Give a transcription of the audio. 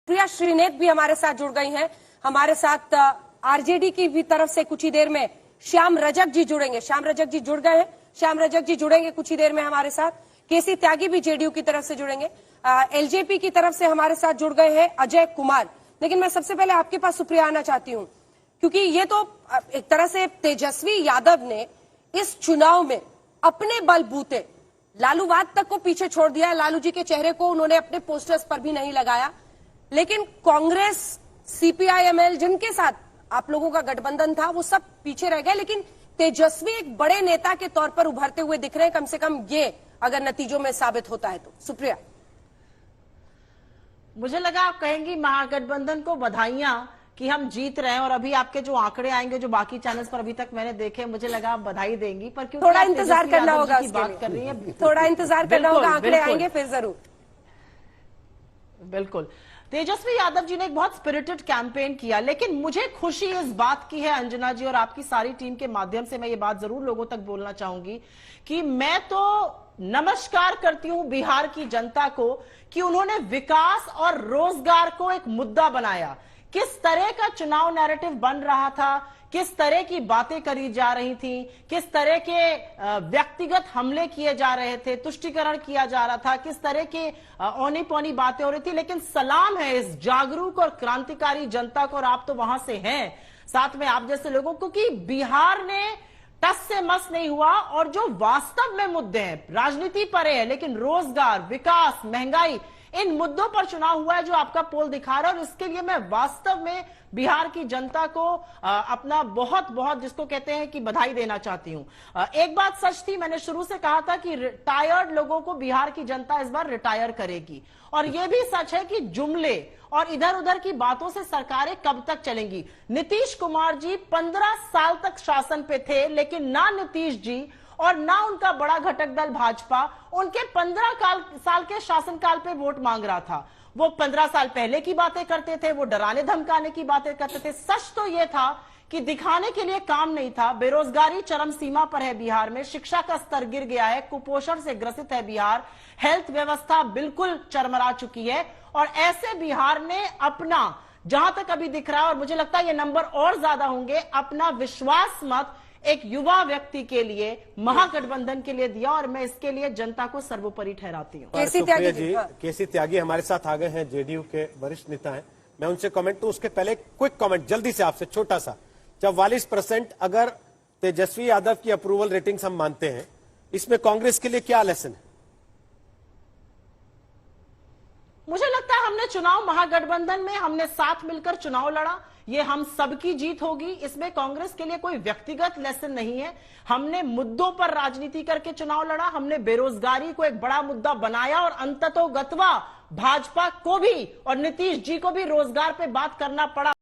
प्रिया श्रीनेत भी हमारे साथ जुड़ गई हैं। हमारे साथ आरजेडी की भी तरफ से कुछ ही देर में श्याम रजक जी जुड़ेंगे। श्याम रजक जी जुड़ गए हैं। श्याम रजक जी जुड़ेंगे कुछ ही देर में हमारे साथ। केसी त्यागी भी जेडीयू की तरफ से जुड़ेंगे। एलजेपी की तरफ से हमारे साथ जुड़ गए हैं अजय कुमार। लेकिन मैं सबसे पहले आपके पास सुप्रिया आना चाहती हूं, क्योंकि ये तो एक तरह से तेजस्वी यादव ने इस चुनाव में अपने बलबूते लालूवाद तक को पीछे छोड़ दिया। लालू जी के चेहरे को उन्होंने अपने पोस्टर्स पर भी नहीं लगाया। लेकिन कांग्रेस, सीपीआईएमएल, जिनके साथ आप लोगों का गठबंधन था, वो सब पीछे रह गए। लेकिन तेजस्वी एक बड़े नेता के तौर पर उभरते हुए दिख रहे हैं, कम से कम ये अगर नतीजों में साबित होता है तो। सुप्रिया, मुझे लगा आप कहेंगी महागठबंधन को बधाइयां कि हम जीत रहे हैं, और अभी आपके जो आंकड़े आएंगे जो बाकी चैनल्स पर अभी तक मैंने देखे, मुझे लगा आप बधाई देंगी, पर क्योंकि थोड़ा इंतजार करना होगा, बात कर रही है, थोड़ा इंतजार करना होगा, आंकड़े आएंगे फिर जरूर। बिल्कुल। तेजस्वी यादव जी ने एक बहुत स्पिरिटेड कैंपेन किया, लेकिन मुझे खुशी इस बात की है अंजना जी और आपकी सारी टीम के माध्यम से मैं ये बात जरूर लोगों तक बोलना चाहूंगी कि मैं तो नमस्कार करती हूं बिहार की जनता को कि उन्होंने विकास और रोजगार को एक मुद्दा बनाया। किस तरह का चुनाव नैरेटिव बन रहा था, किस तरह की बातें करी जा रही थी, किस तरह के व्यक्तिगत हमले किए जा रहे थे, तुष्टीकरण किया जा रहा था, किस तरह के औनी पौनी बातें हो रही थी। लेकिन सलाम है इस जागरूक और क्रांतिकारी जनता को, और आप तो वहां से हैं, साथ में आप जैसे लोगों को, कि बिहार ने टस से मस नहीं हुआ और जो वास्तव में मुद्दे हैं, राजनीति परे है, लेकिन रोजगार, विकास, महंगाई, इन मुद्दों पर चुनाव हुआ है जो आपका पोल दिखा रहा है। और इसके लिए मैं वास्तव में बिहार की जनता को अपना बहुत बहुत, जिसको कहते हैं कि, बधाई देना चाहती हूं। एक बात सच थी, मैंने शुरू से कहा था कि रिटायर्ड लोगों को बिहार की जनता इस बार रिटायर करेगी, और यह भी सच है कि जुमले और इधर उधर की बातों से सरकारें कब तक चलेंगी। नीतीश कुमार जी 15 साल तक शासन पे थे, लेकिन ना नीतीश जी और ना उनका बड़ा घटक दल भाजपा उनके 15 साल के शासनकाल पे वोट मांग रहा था। वो 15 साल पहले की बातें करते थे, वो डराने धमकाने की बातें करते थे। सच तो यह था कि दिखाने के लिए काम नहीं था। बेरोजगारी चरम सीमा पर है बिहार में, शिक्षा का स्तर गिर गया है, कुपोषण से ग्रसित है बिहार, हेल्थ व्यवस्था बिल्कुल चरमरा चुकी है। और ऐसे बिहार ने अपना, जहां तक अभी दिख रहा है, और मुझे लगता है ये नंबर और ज्यादा होंगे, अपना विश्वास मत एक युवा व्यक्ति के लिए, महागठबंधन के लिए दिया, और मैं इसके लिए जनता को सर्वोपरि ठहराती हूँ। केसी त्यागी हमारे साथ आ गए हैं, जेडीयू के वरिष्ठ नेता हैं। मैं उनसे कमेंट, तो उसके पहले क्विक कमेंट जल्दी से आपसे, छोटा सा। 44% अगर तेजस्वी यादव की अप्रूवल रेटिंग्स हम मानते हैं, इसमें कांग्रेस के लिए क्या लेसन है? मुझे लगता है हमने चुनाव, महागठबंधन में हमने साथ मिलकर चुनाव लड़ा, ये हम सबकी जीत होगी। इसमें कांग्रेस के लिए कोई व्यक्तिगत लेसन नहीं है। हमने मुद्दों पर राजनीति करके चुनाव लड़ा, हमने बेरोजगारी को एक बड़ा मुद्दा बनाया, और अंततोगत्वा भाजपा को भी और नीतीश जी को भी रोजगार पे बात करना पड़ा।